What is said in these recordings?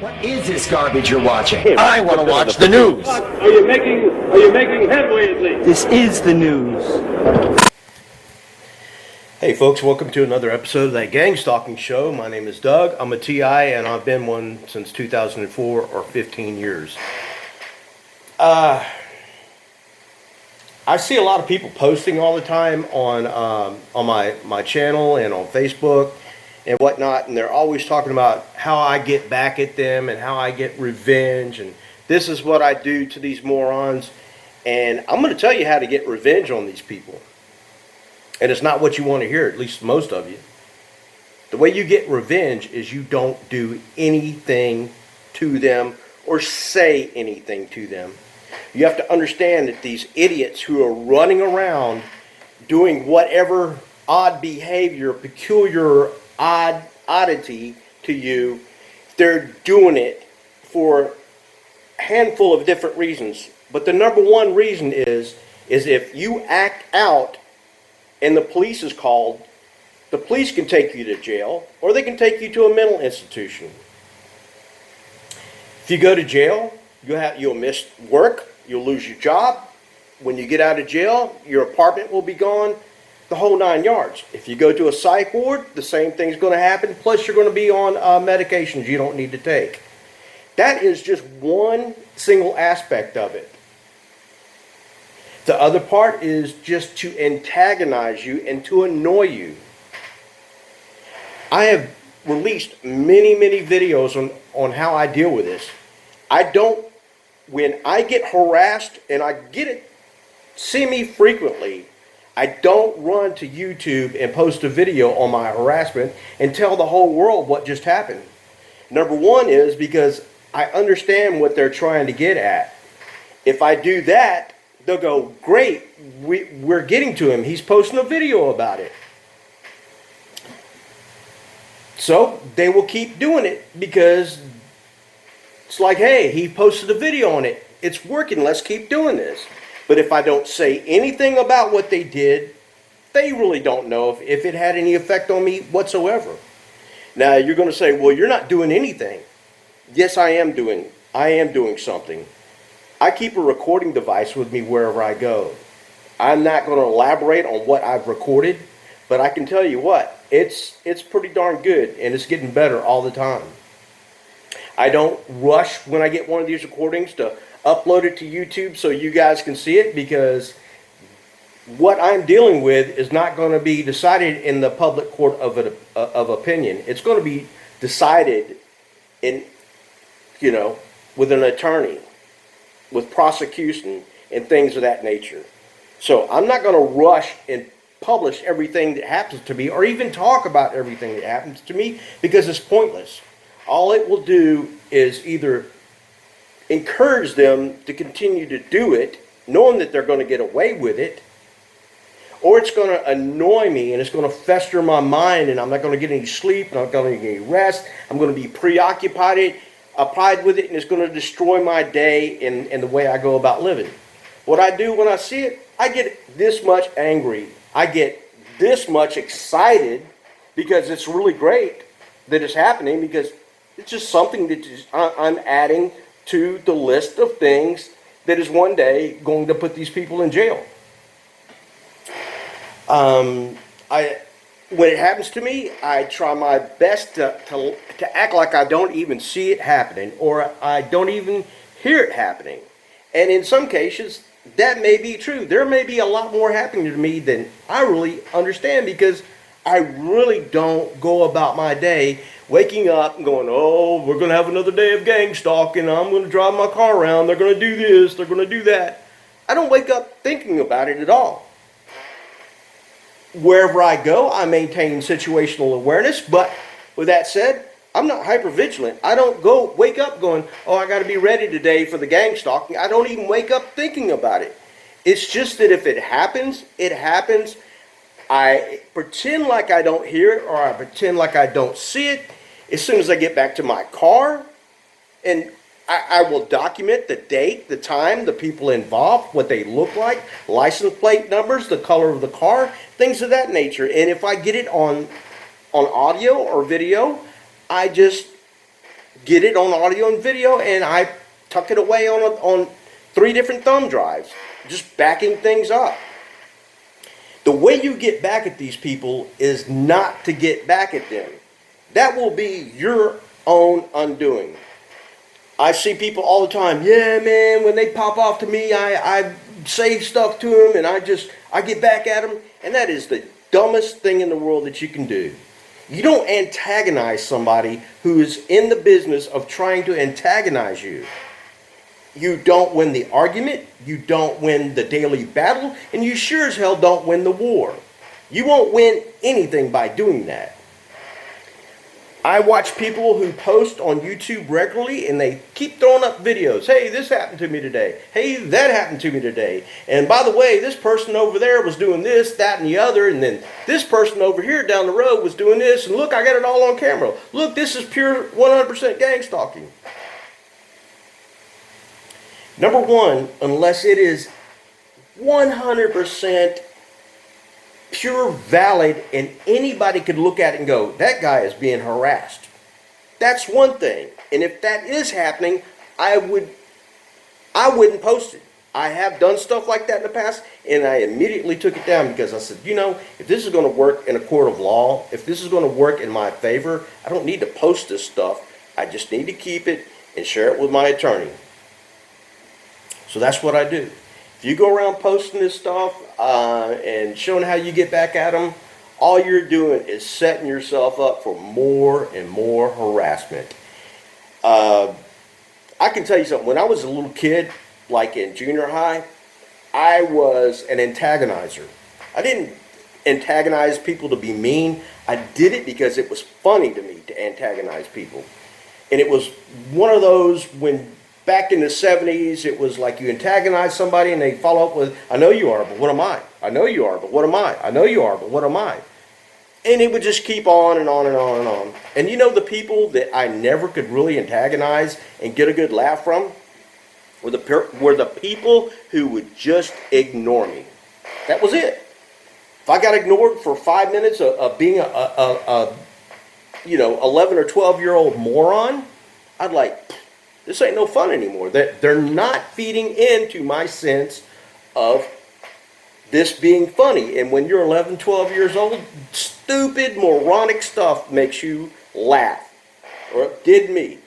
What is this garbage you're watching? I want to watch the news. Are you making headway at least? This is the news. Hey folks, welcome to another episode of that gang stalking show. My name is Doug. I'm a TI and I've been one since 2004 or 15 years. I see a lot of people posting all the time on my channel and on Facebook and whatnot, and they're always talking about how I get back at them and how I get revenge, and this is what I do to these morons. And I'm going to tell you how to get revenge on these people. And it's not what you want to hear, at least most of you. The way you get revenge is you don't do anything to them or say anything to them. You have to understand that these idiots who are running around doing whatever odd behavior, peculiar oddity to you, they're doing it for a handful of different reasons. But the number one reason is if you act out and the police is called, the police can take you to jail or they can take you to a mental institution. If you go to jail, you'll miss work, you'll lose your job. When you get out of jail, your apartment will be gone, the whole 9 yards. If you go to a psych ward, the same thing's going to happen, plus you're going to be on medications you don't need to take. That is just one single aspect of it. The other part is just to antagonize you and to annoy you. I have released many videos on how I deal with this. When I get harassed, and I get it semi-frequently, I don't run to YouTube and post a video on my harassment and tell the whole world what just happened. Number one is because I understand what they're trying to get at. If I do that, they'll go, great, we're getting to him. He's posting a video about it. So they will keep doing it because it's like, hey, he posted a video on it. It's working. Let's keep doing this. But if I don't say anything about what they did, they really don't know if it had any effect on me whatsoever. Now, you're going to say, well, you're not doing anything. Yes, I am doing something. I keep a recording device with me wherever I go. I'm not going to elaborate on what I've recorded, but I can tell you what, it's pretty darn good, and it's getting better all the time. I don't rush when I get one of these recordings to upload it to YouTube so you guys can see it, because what I'm dealing with is not going to be decided in the public court of opinion. It's going to be decided with an attorney, with prosecution and things of that nature. So I'm not going to rush and publish everything that happens to me or even talk about everything that happens to me, because it's pointless. All it will do is either encourage them to continue to do it, knowing that they're going to get away with it, or it's going to annoy me and it's going to fester my mind, and I'm not going to get any sleep, I'm not going to get any rest, I'm going to be preoccupied with it, and it's going to destroy my day and the way I go about living. What I do when I see it, I get this much angry, I get this much excited, because it's really great that it's happening, because it's just something that I'm adding to the list of things that is one day going to put these people in jail. When it happens to me, I try my best to act like I don't even see it happening, or I don't even hear it happening. And in some cases, that may be true. There may be a lot more happening to me than I really understand, because I really don't go about my day waking up and going, oh, we're going to have another day of gang stalking, I'm going to drive my car around, they're going to do this, they're going to do that. I don't wake up thinking about it at all. Wherever I go, I maintain situational awareness, but with that said, I'm not hypervigilant. I don't wake up going, oh, I got to be ready today for the gang stalking. I don't even wake up thinking about it. It's just that if it happens, it happens. I pretend like I don't hear it, or I pretend like I don't see it. As soon as I get back to my car, and I will document the date, the time, the people involved, what they look like, license plate numbers, the color of the car, things of that nature. And if I get it on audio or video, I just get it on audio and video, and I tuck it away on 3 different thumb drives, just backing things up. The way you get back at these people is not to get back at them. That will be your own undoing. I see people all the time, yeah, man, when they pop off to me, I say stuff to them, and I get back at them, and that is the dumbest thing in the world that you can do. You don't antagonize somebody who is in the business of trying to antagonize you. You don't win the argument, you don't win the daily battle, and you sure as hell don't win the war. You won't win anything by doing that. I watch people who post on YouTube regularly, and they keep throwing up videos. Hey, this happened to me today. Hey, that happened to me today. And by the way, this person over there was doing this, that, and the other. And then this person over here down the road was doing this. And look, I got it all on camera. Look, this is pure 100% gang stalking. Number one, unless it is 100% pure valid and anybody could look at it and go, that guy is being harassed. That's one thing. And if that is happening, I wouldn't post it. I have done stuff like that in the past, and I immediately took it down because I said, you know, if this is going to work in a court of law, if this is going to work in my favor, I don't need to post this stuff. I just need to keep it and share it with my attorney. So that's what I do. If you go around posting this stuff and showing how you get back at them, all you're doing is setting yourself up for more and more harassment. I can tell you something. When I was a little kid, like in junior high, I was an antagonizer. I didn't antagonize people to be mean. I did it because it was funny to me to antagonize people. And it was one of those when back in the 70s, it was like you antagonize somebody and they follow up with, I know you are, but what am I? I know you are, but what am I? I know you are, but what am I? And it would just keep on and on and on and on. And you know the people that I never could really antagonize and get a good laugh from were the people who would just ignore me. That was it. If I got ignored for 5 minutes of being a 11 or 12-year-old moron, I'd like, this ain't no fun anymore. They're not feeding into my sense of this being funny. And when you're 11, 12 years old, stupid, moronic stuff makes you laugh. Or it did me.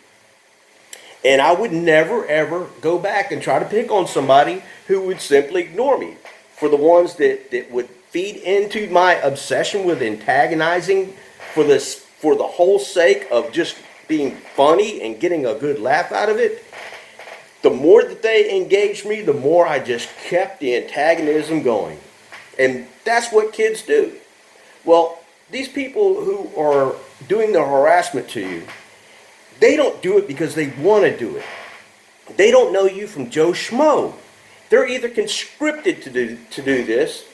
And I would never, ever go back and try to pick on somebody who would simply ignore me. For the ones that would feed into my obsession with antagonizing for the whole sake of just being funny and getting a good laugh out of it, the more that they engaged me, the more I just kept the antagonism going. And that's what kids do. Well, these people who are doing the harassment to you, they don't do it because they want to do it. They don't know you from Joe Schmo. They're either conscripted to do this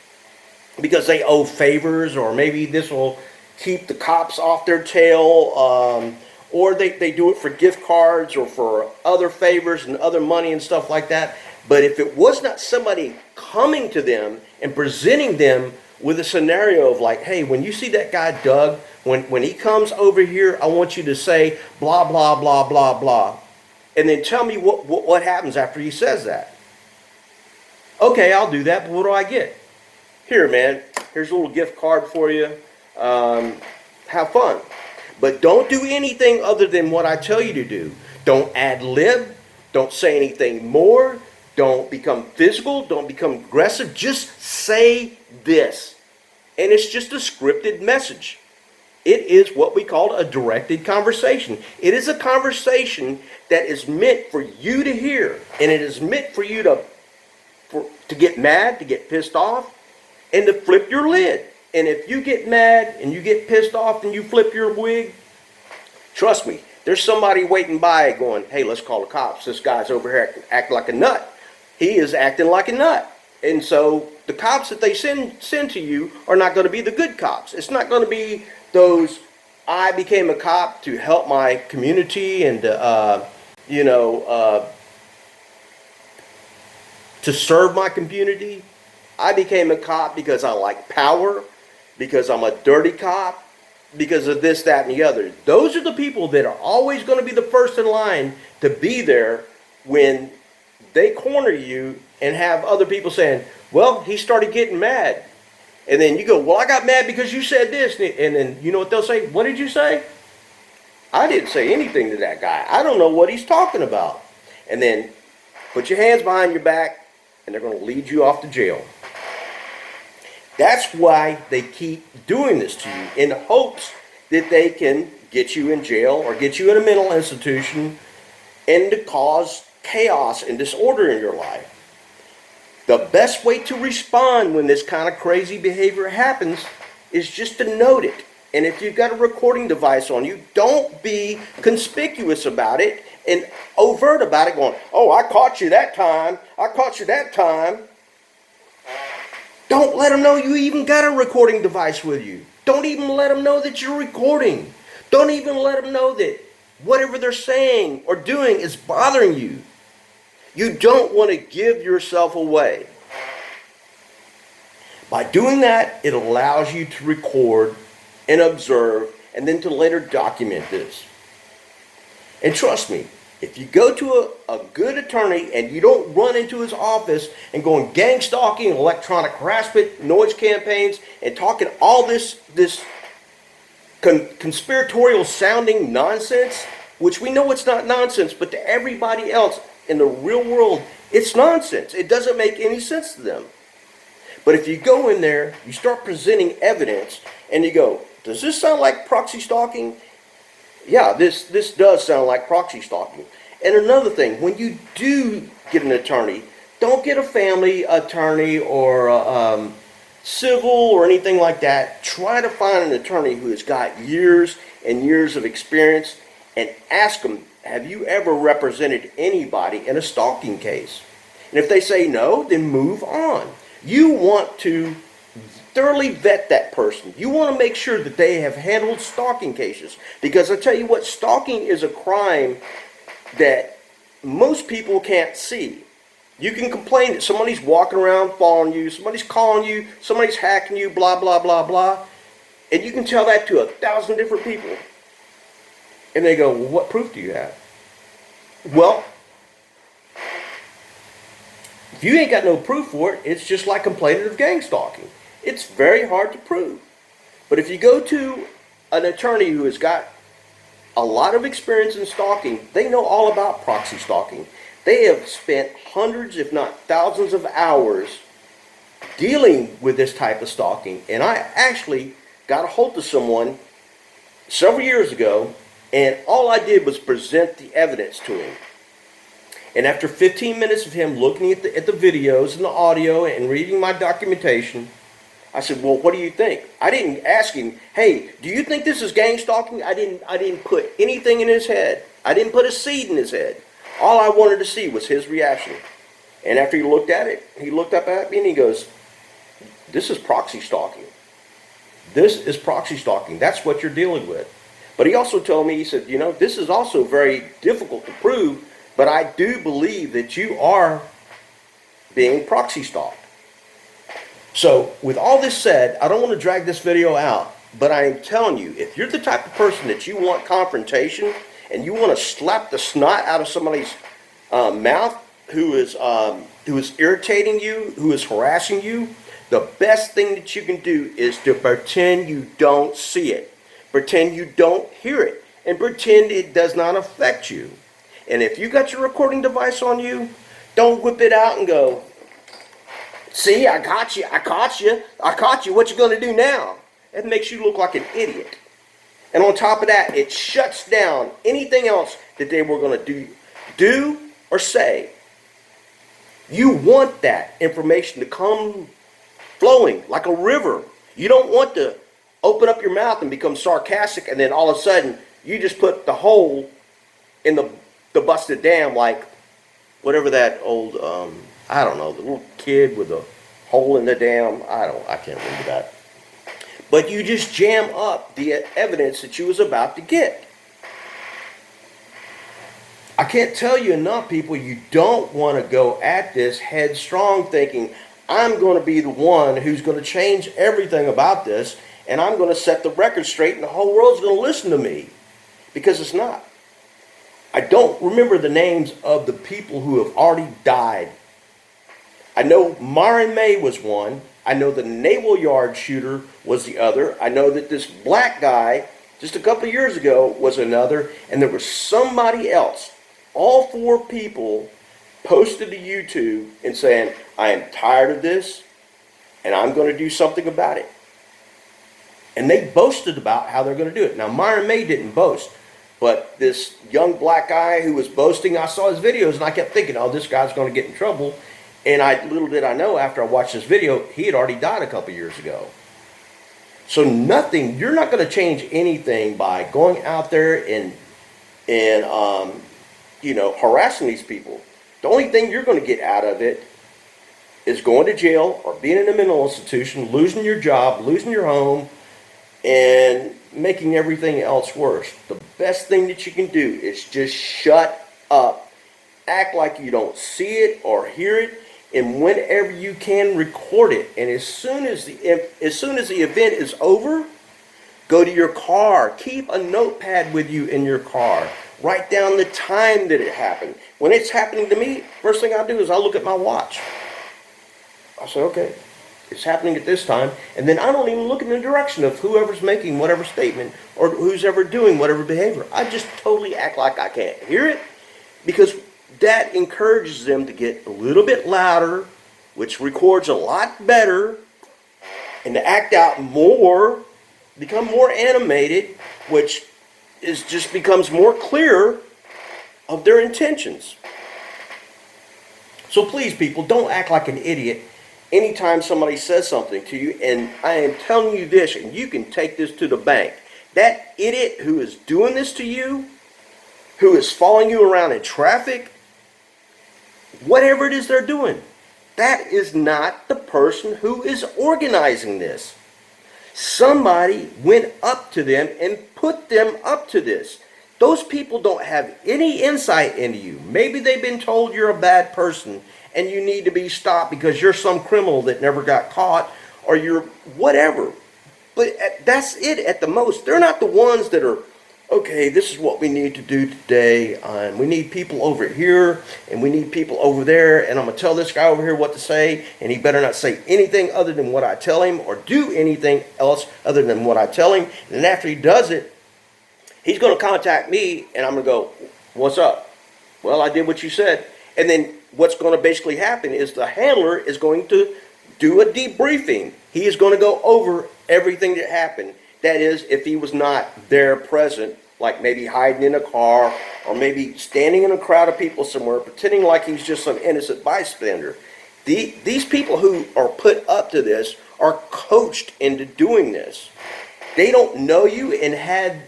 because they owe favors, or maybe this will keep the cops off their tail, or they do it for gift cards or for other favors and other money and stuff like that. But if it was not somebody coming to them and presenting them with a scenario of like, hey, when you see that guy Doug, when he comes over here, I want you to say blah, blah, blah, blah, blah. And then tell me what happens after he says that. Okay, I'll do that, but what do I get? Here, man, here's a little gift card for you. Have fun. But don't do anything other than what I tell you to do. Don't ad lib. Don't say anything more. Don't become physical. Don't become aggressive. Just say this. And it's just a scripted message. It is what we call a directed conversation. It is a conversation that is meant for you to hear. And it is meant for you to get mad, to get pissed off, and to flip your lid. And if you get mad and you get pissed off and you flip your wig, trust me, there's somebody waiting by going, hey, let's call the cops. This guy's over here acting like a nut. He is acting like a nut. And so the cops that they send to you are not going to be the good cops. It's not going to be those, I became a cop to help my community and, to serve my community. I became a cop because I like power, because I'm a dirty cop, because of this, that, and the other. Those are the people that are always going to be the first in line to be there when they corner you and have other people saying, well, he started getting mad. And then you go, well, I got mad because you said this. And then you know what they'll say? What did you say? I didn't say anything to that guy. I don't know what he's talking about. And then put your hands behind your back and they're going to lead you off to jail. That's why they keep doing this to you, in hopes that they can get you in jail or get you in a mental institution and to cause chaos and disorder in your life. The best way to respond when this kind of crazy behavior happens is just to note it. And if you've got a recording device on you, don't be conspicuous about it and overt about it, going, oh, I caught you that time. I caught you that time. Don't let them know you even got a recording device with you. Don't even let them know that you're recording. Don't even let them know that whatever they're saying or doing is bothering you. You don't want to give yourself away. By doing that, it allows you to record and observe and then to later document this. And trust me, if you go to a good attorney and you don't run into his office and going gang stalking, electronic harassment, noise campaigns, and talking all this conspiratorial sounding nonsense, which we know it's not nonsense, but to everybody else in the real world, it's nonsense. It doesn't make any sense to them. But if you go in there, you start presenting evidence, and you go, does this sound like proxy stalking? Yeah, this does sound like proxy stalking. And another thing, when you do get an attorney, don't get a family attorney or a, civil or anything like that. Try to find an attorney who has got years and years of experience and ask them, have you ever represented anybody in a stalking case? And if they say no, then move on. You want to thoroughly vet that person. You want to make sure that they have handled stalking cases. Because I tell you what, stalking is a crime that most people can't see. You can complain that somebody's walking around following you, somebody's calling you, somebody's hacking you, blah, blah, blah, blah. And you can tell that to 1,000 different people. And they go, well, what proof do you have? Well, if you ain't got no proof for it, it's just like complaining of gang stalking. It's very hard to prove. But if you go to an attorney who has got a lot of experience in stalking, they know all about proxy stalking. They have spent hundreds, if not thousands of hours dealing with this type of stalking. And I actually got a hold of someone several years ago, and all I did was present the evidence to him. And after 15 minutes of him looking at the videos and the audio and reading my documentation, I said, well, what do you think? I didn't ask him, hey, do you think this is gang stalking? I didn't put anything in his head. I didn't put a seed in his head. All I wanted to see was his reaction. And after he looked at it, he looked up at me and he goes, this is proxy stalking. This is proxy stalking. That's what you're dealing with. But he also told me, he said, you know, this is also very difficult to prove, but I do believe that you are being proxy stalked. So with all this said, I don't want to drag this video out, but I am telling you, if you're the type of person that you want confrontation and you want to slap the snot out of somebody's mouth who is irritating you, who is harassing you, the best thing that you can do is to pretend you don't see it. Pretend you don't hear it. And pretend it does not affect you. And if you got your recording device on you, don't whip it out and go, see, I got you, I caught you, I caught you, what you going to do now? It makes you look like an idiot. And on top of that, it shuts down anything else that they were going to do or say. You want that information to come flowing like a river. You don't want to open up your mouth and become sarcastic and then all of a sudden you just put the hole in the busted dam, like whatever that old, I don't know, the little kid with a hole in the dam. I can't remember that. But you just jam up the evidence that you was about to get. I can't tell you enough, people, you don't want to go at this headstrong thinking, I'm going to be the one who's going to change everything about this, and I'm going to set the record straight, and the whole world's going to listen to me, because it's not. I don't remember the names of the people who have already died. I know Myron May was one. I know the Naval Yard shooter was the other. I know that this black guy just a couple of years ago was another, and there was somebody else. All 4 people posted to YouTube and saying, I am tired of this, and I'm going to do something about it. And they boasted about how they're going to do it. Now, Myron May didn't boast, but this young black guy who was boasting, I saw his videos, and I kept thinking, oh, this guy's going to get in trouble. And little did I know, after I watched this video, he had already died a couple years ago. So nothing, you're not going to change anything by going out there and harassing these people. The only thing you're going to get out of it is going to jail or being in a mental institution, losing your job, losing your home, and making everything else worse. The best thing that you can do is just shut up. Act like you don't see it or hear it, and whenever you can, record it. And as soon as the event is over, go to your car. Keep a notepad with you in your car. Write down the time that it happened. When it's happening to me, first thing I do is I look at my watch. I say, okay, it's happening at this time. And then I don't even look in the direction of whoever's making whatever statement or who's ever doing whatever behavior. I just totally act like I can't hear it, because that encourages them to get a little bit louder, which records a lot better, and to act out more, become more animated, which just becomes more clear of their intentions. So please, people, don't act like an idiot anytime somebody says something to you. And I am telling you this, and you can take this to the bank. That idiot who is doing this to you, who is following you around in traffic, whatever it is they're doing, that is not the person who is organizing this. Somebody went up to them and put them up to this. Those people don't have any insight into you. Maybe they've been told you're a bad person and you need to be stopped because you're some criminal that never got caught, or you're whatever. But that's it at the most. They're not the ones that are, okay, this is what we need to do today. We need people over here, and we need people over there, and I'm going to tell this guy over here what to say, and he better not say anything other than what I tell him, or do anything else other than what I tell him. And then after he does it, he's going to contact me, and I'm going to go, what's up? Well, I did what you said. And then what's going to basically happen is the handler is going to do a debriefing. He is going to go over everything that happened. That is, if he was not there present, like maybe hiding in a car, or maybe standing in a crowd of people somewhere, pretending like he's just some innocent bystander. These people who are put up to this are coached into doing this. They don't know you, and had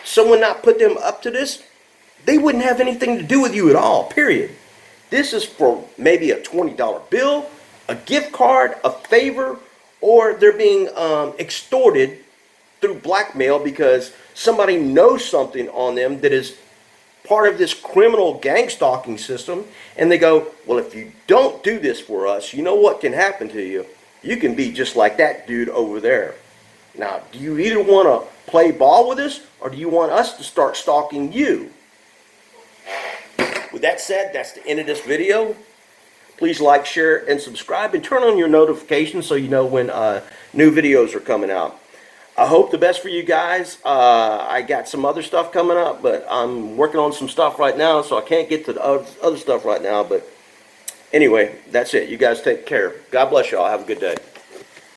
someone not put them up to this, they wouldn't have anything to do with you at all, period. This is for maybe a $20 bill, a gift card, a favor, or they're being extorted through blackmail because somebody knows something on them that is part of this criminal gang stalking system, and they go, well, if you don't do this for us, you know what can happen to you? You can be just like that dude over there. Now, do you either want to play ball with us, or do you want us to start stalking you? With that said, that's the end of this video. Please like, share, and subscribe, and turn on your notifications so you know when new videos are coming out. I hope the best for you guys. I got some other stuff coming up, but I'm working on some stuff right now, so I can't get to the other stuff right now. But anyway, that's it. You guys take care. God bless y'all. Have a good day.